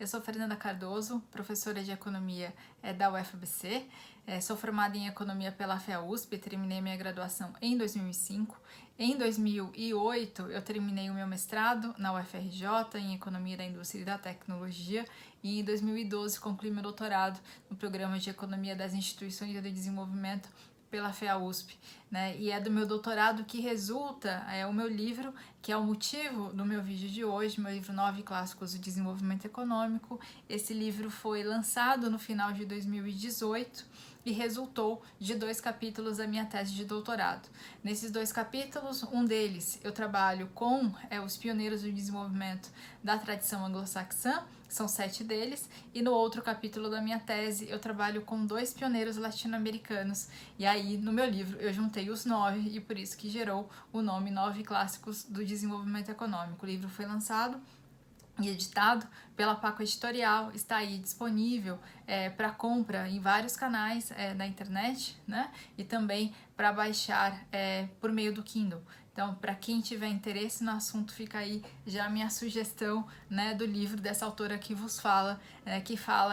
Eu sou Fernanda Cardoso, professora de Economia da UFABC, sou formada em Economia pela FEA-USP, terminei minha graduação em 2005. Em 2008, eu terminei o meu mestrado na UFRJ em Economia da Indústria e da Tecnologia e em 2012 concluí meu doutorado no Programa de Economia das Instituições de Desenvolvimento pela FEA-USP, né? E é do meu doutorado que resulta o meu livro, que é o motivo do meu vídeo de hoje, meu livro 9 Clássicos do Desenvolvimento Econômico. Esse livro foi lançado no final de 2018 e resultou de 2 capítulos da minha tese de doutorado. Nesses 2 capítulos, um deles eu trabalho com os pioneiros do desenvolvimento da tradição anglo-saxã, são 7 deles, e no outro capítulo da minha tese eu trabalho com 2 pioneiros latino-americanos, e aí no meu livro eu juntei os 9 e por isso que gerou o nome 9 Clássicos do Desenvolvimento Econômico. O livro foi lançado e editado pela Paco Editorial, está aí disponível para compra em vários canais da internet, né? E também para baixar por meio do Kindle. Então, para quem tiver interesse no assunto, fica aí já a minha sugestão, né, do livro dessa autora que vos fala,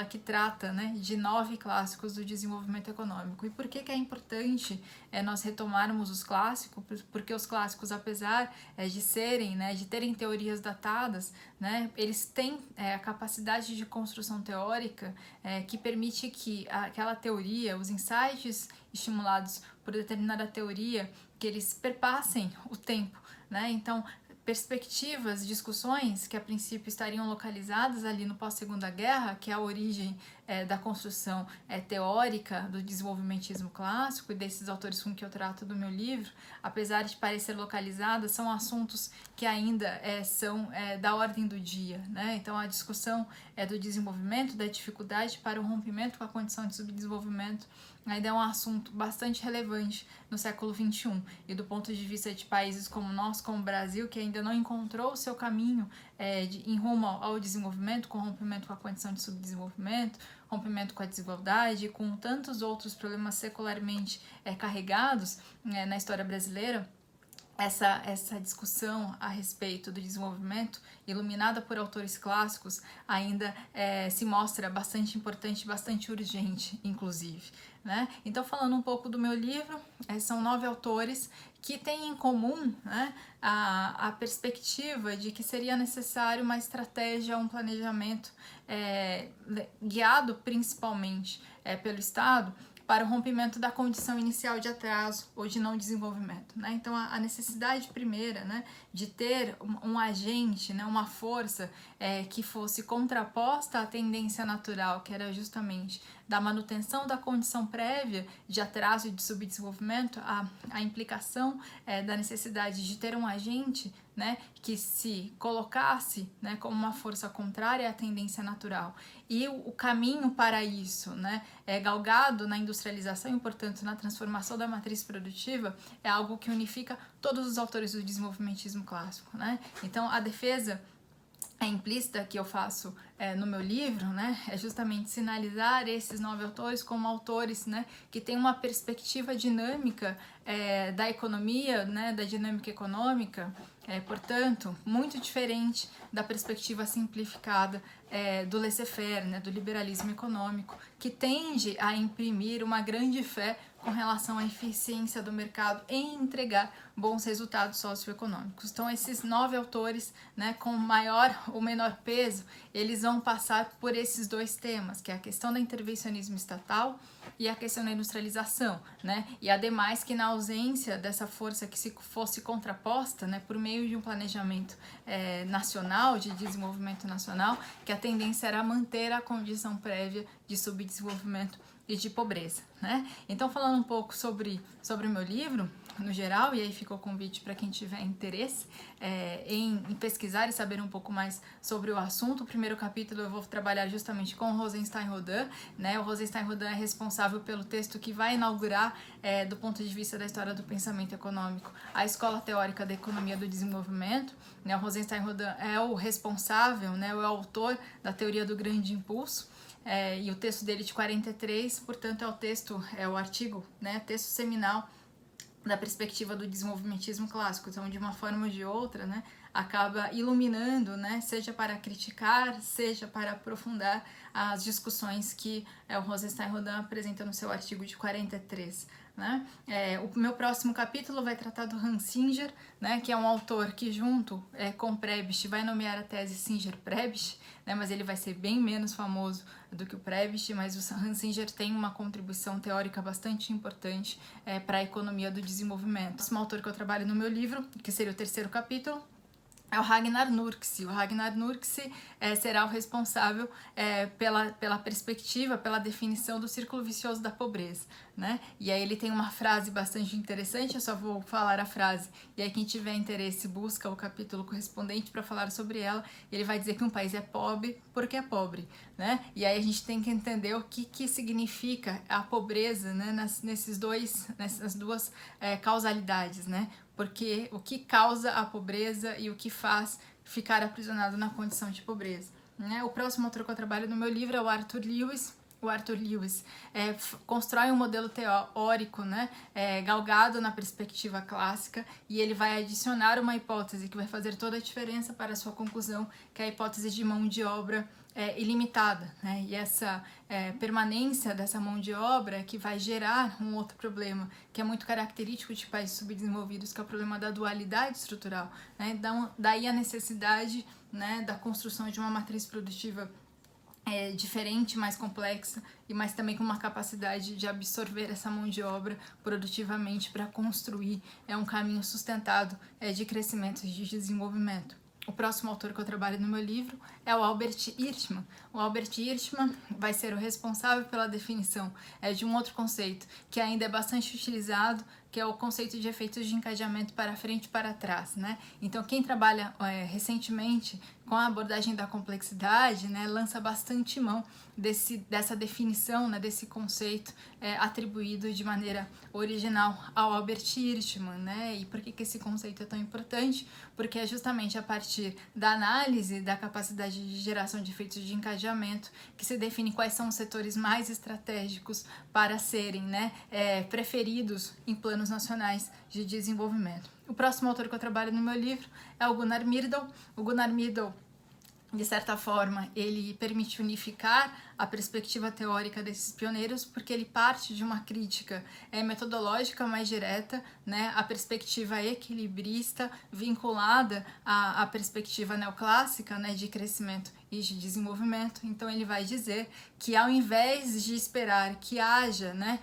que trata, né, de 9 clássicos do desenvolvimento econômico. E por que é importante nós retomarmos os clássicos? Porque os clássicos, apesar de serem, né, de terem teorias datadas, né, eles têm a capacidade de construção teórica que permite que aquela teoria, os insights estimulados por determinada teoria, que eles perpassem o tempo, né? Então, perspectivas, discussões que a princípio estariam localizadas ali no pós-segunda guerra, que é a origem da construção teórica do desenvolvimentismo clássico e desses autores com que eu trato do meu livro, apesar de parecer localizadas, são assuntos que ainda são da ordem do dia, né? Então a discussão do desenvolvimento, da dificuldade para o rompimento com a condição de subdesenvolvimento ainda é um assunto bastante relevante no século XXI, e do ponto de vista de países como nós, como o Brasil, que ainda não encontrou o seu caminho em rumo ao desenvolvimento, com rompimento com a condição de subdesenvolvimento, rompimento com a desigualdade, com tantos outros problemas secularmente carregados na história brasileira. Essa discussão a respeito do desenvolvimento, iluminada por autores clássicos, ainda se mostra bastante importante, bastante urgente, inclusive, né? Então, falando um pouco do meu livro, são 9 autores que têm em comum, né, a perspectiva de que seria necessário uma estratégia, um planejamento guiado principalmente pelo Estado, para o rompimento da condição inicial de atraso ou de não desenvolvimento, né? Então, a necessidade primeira, né, de ter um agente, né, uma força que fosse contraposta à tendência natural, que era justamente da manutenção da condição prévia de atraso e de subdesenvolvimento, a implicação da necessidade de ter um agente, né, que se colocasse, né, como uma força contrária à tendência natural. E o caminho para isso, né, galgado na industrialização e, portanto, na transformação da matriz produtiva, é algo que unifica todos os autores do desenvolvimentismo clássico, né? Então, a defesa implícita que eu faço no meu livro, né, é justamente sinalizar esses 9 autores como autores, né, que têm uma perspectiva dinâmica da economia, né, da dinâmica econômica, portanto, muito diferente da perspectiva simplificada do laissez-faire, né, do liberalismo econômico, que tende a imprimir uma grande fé com relação à eficiência do mercado em entregar bons resultados socioeconômicos. Então, esses 9 autores, né, com maior ou menor peso, eles vão passar por esses 2 temas, que é a questão do intervencionismo estatal e a questão da industrialização, né? E ademais que na ausência dessa força que se fosse contraposta, né, por meio de um planejamento nacional, de desenvolvimento nacional, que a tendência era manter a condição prévia de subdesenvolvimento e de pobreza, né? Então, falando um pouco sobre o meu livro, no geral, e aí fica o convite para quem tiver interesse em pesquisar e saber um pouco mais sobre o assunto. O primeiro capítulo eu vou trabalhar justamente com o Rosenstein-Rodin, né? O Rosenstein-Rodin é responsável pelo texto que vai inaugurar, do ponto de vista da história do pensamento econômico, a Escola Teórica da Economia do Desenvolvimento, né? O Rosenstein-Rodin é o responsável, né? O autor da teoria do grande impulso, e o texto dele de 43, portanto, é o artigo, né, texto seminal da perspectiva do desenvolvimentismo clássico. Então, de uma forma ou de outra, né, acaba iluminando, né, seja para criticar, seja para aprofundar as discussões que o Rosenstein-Rodin apresenta no seu artigo de 43. Né? O meu próximo capítulo vai tratar do Hans Singer, né, que é um autor que junto com Prebisch vai nomear a tese Singer-Prebisch, né, mas ele vai ser bem menos famoso do que o Prebisch, mas o Hans Singer tem uma contribuição teórica bastante importante para a economia do desenvolvimento. O próximo autor que eu trabalho no meu livro, que seria o terceiro capítulo, é o Ragnar Nurkse. O Ragnar Nurkse será o responsável pela perspectiva, pela definição do círculo vicioso da pobreza, né? E aí ele tem uma frase bastante interessante, eu só vou falar a frase, e aí quem tiver interesse busca o capítulo correspondente para falar sobre ela. Ele vai dizer que um país é pobre porque é pobre, né? E aí a gente tem que entender o que significa a pobreza, né? Nessas duas causalidades, né? Porque o que causa a pobreza e o que faz ficar aprisionado na condição de pobreza. Né? O próximo autor que eu trabalho no meu livro é o Arthur Lewis. O Arthur Lewis constrói um modelo teórico, né, galgado na perspectiva clássica, e ele vai adicionar uma hipótese que vai fazer toda a diferença para a sua conclusão, que é a hipótese de mão de obra ilimitada, né? E essa permanência dessa mão de obra que vai gerar um outro problema, que é muito característico de países subdesenvolvidos, que é o problema da dualidade estrutural, né? Então, daí a necessidade, né, da construção de uma matriz produtiva diferente, mais complexa, mas também com uma capacidade de absorver essa mão de obra produtivamente para construir um caminho sustentado de crescimento e de desenvolvimento. O próximo autor que eu trabalho no meu livro é o Albert Hirschman. O Albert Hirschman vai ser o responsável pela definição de um outro conceito que ainda é bastante utilizado, que é o conceito de efeitos de encadeamento para frente e para trás, né? Então, quem trabalha recentemente com a abordagem da complexidade, né, lança bastante mão dessa definição, né, desse conceito atribuído de maneira original ao Albert Hirschman, né? E por que esse conceito é tão importante? Porque é justamente a partir da análise da capacidade de geração de efeitos de encadeamento que se define quais são os setores mais estratégicos para serem, né, preferidos em planos nacionais de desenvolvimento. O próximo autor que eu trabalho no meu livro é o Gunnar Myrdal. O Gunnar Myrdal, de certa forma, ele permite unificar a perspectiva teórica desses pioneiros, porque ele parte de uma crítica metodológica mais direta, né, a perspectiva equilibrista vinculada à perspectiva neoclássica, né, de crescimento e de desenvolvimento. Então ele vai dizer que ao invés de esperar que haja, né,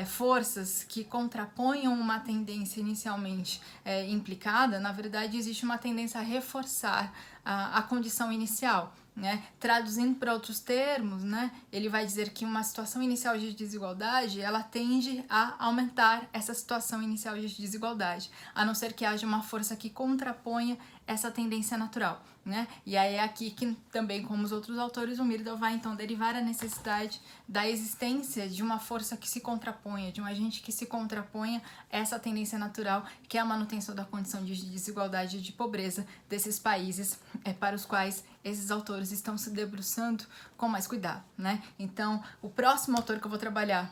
forças que contraponham uma tendência inicialmente implicada, na verdade existe uma tendência a reforçar a condição inicial. Né? Traduzindo para outros termos, né, ele vai dizer que uma situação inicial de desigualdade ela tende a aumentar essa situação inicial de desigualdade, a não ser que haja uma força que contraponha essa tendência natural. Né? E aí é aqui que também, como os outros autores, o Myrdal vai então derivar a necessidade da existência de uma força que se contraponha, de um agente que se contraponha a essa tendência natural, que é a manutenção da condição de desigualdade e de pobreza desses países para os quais esses autores estão se debruçando com mais cuidado. Né? Então, o próximo autor que eu vou trabalhar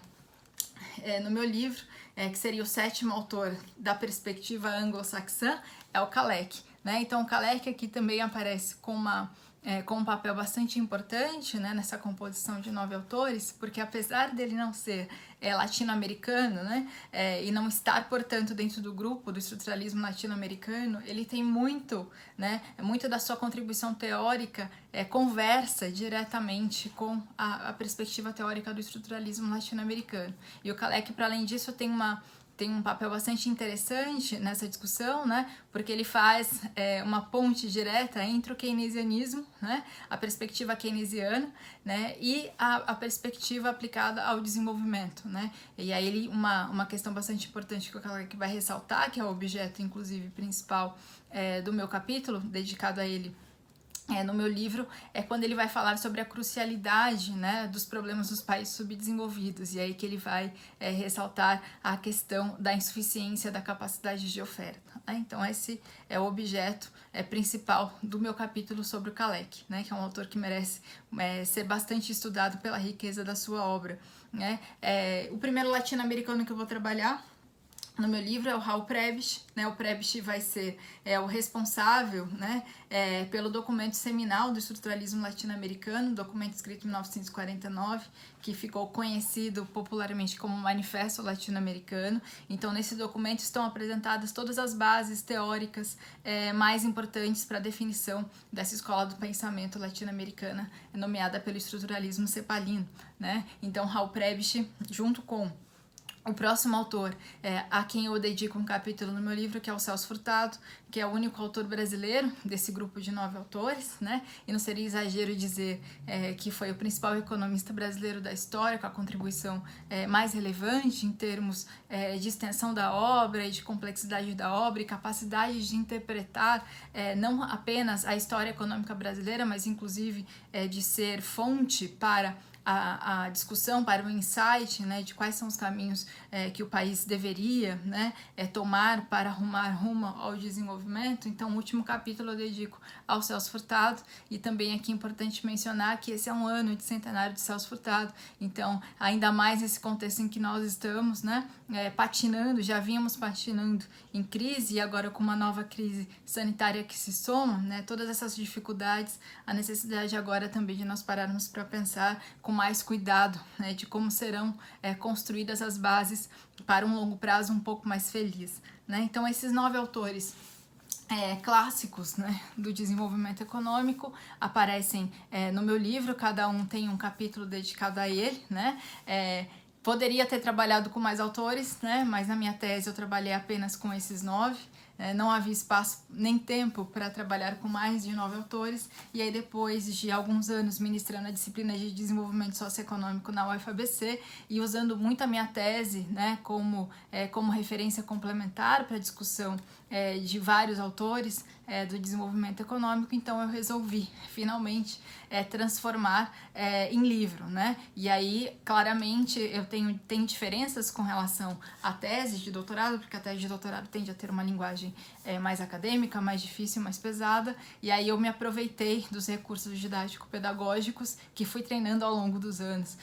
no meu livro, que seria o sétimo autor da perspectiva anglo-saxã, é o Kalec. Né? Então, o Kalec aqui também aparece com um papel bastante importante, né, nessa composição de 9 autores, porque apesar dele não ser latino-americano, né, e não estar, portanto, dentro do grupo do estruturalismo latino-americano, ele tem muito da sua contribuição teórica conversa diretamente com a perspectiva teórica do estruturalismo latino-americano. E o Kalec, para além disso, tem um papel bastante interessante nessa discussão, né? Porque ele faz uma ponte direta entre o keynesianismo, né? A perspectiva keynesiana, né? E a perspectiva aplicada ao desenvolvimento, né? E aí uma questão bastante importante que vai ressaltar, que é o objeto, inclusive, principal do meu capítulo, dedicado a ele no meu livro, é quando ele vai falar sobre a crucialidade, né, dos problemas dos países subdesenvolvidos, e aí que ele vai ressaltar a questão da insuficiência da capacidade de oferta. Né? Então esse é o objeto principal do meu capítulo sobre o Kalec, né, que é um autor que merece ser bastante estudado pela riqueza da sua obra. Né? O primeiro latino-americano que eu vou trabalhar no meu livro é o Hal Prebisch, né? O Prebisch vai ser o responsável, né, pelo documento seminal do estruturalismo latino-americano, documento escrito em 1949, que ficou conhecido popularmente como Manifesto Latino-Americano. Então, nesse documento estão apresentadas todas as bases teóricas mais importantes para a definição dessa escola do pensamento latino-americana, nomeada pelo estruturalismo cepalino, né? Então, Hal Prebisch, junto com o próximo autor, a quem eu dedico um capítulo no meu livro, que é o Celso Furtado, que é o único autor brasileiro desse grupo de 9 autores, né? E não seria exagero dizer que foi o principal economista brasileiro da história, com a contribuição mais relevante em termos de extensão da obra e de complexidade da obra e capacidade de interpretar não apenas a história econômica brasileira, mas inclusive de ser fonte para a discussão, para o insight, né, de quais são os caminhos que o país deveria, né, tomar para arrumar rumo ao desenvolvimento. Então, o último capítulo eu dedico ao Celso Furtado, e também aqui é importante mencionar que esse é um ano de centenário de Celso Furtado, então, ainda mais nesse contexto em que nós estamos, né, patinando, já vínhamos patinando em crise, e agora com uma nova crise sanitária que se soma, né, todas essas dificuldades, a necessidade agora também de nós pararmos para pensar com mais cuidado, né, de como serão construídas as bases para um longo prazo um pouco mais feliz, né? Então, esses 9 autores clássicos, né, do desenvolvimento econômico aparecem no meu livro, cada um tem um capítulo dedicado a ele, né? Poderia ter trabalhado com mais autores, né, mas na minha tese eu trabalhei apenas com esses 9. Não havia espaço nem tempo para trabalhar com mais de 9 autores, e aí depois de alguns anos ministrando a disciplina de desenvolvimento socioeconômico na UFABC e usando muito a minha tese, né, como referência complementar para a discussão de vários autores do desenvolvimento econômico, então eu resolvi finalmente transformar em livro, né? E aí, claramente, eu tenho diferenças com relação à tese de doutorado, porque a tese de doutorado tende a ter uma linguagem mais acadêmica, mais difícil, mais pesada, e aí eu me aproveitei dos recursos didático-pedagógicos que fui treinando ao longo dos anos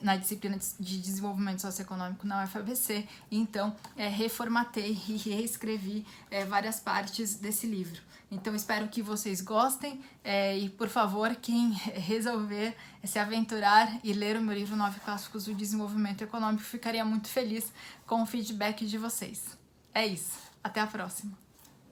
na disciplina de desenvolvimento socioeconômico na UFABC, e então reformatei e reescrevi várias partes desse livro. Então, espero que vocês gostem e, por favor, quem resolver se aventurar e ler o meu livro 9 Clássicos do Desenvolvimento Econômico, ficaria muito feliz com o feedback de vocês. É isso. Até a próxima.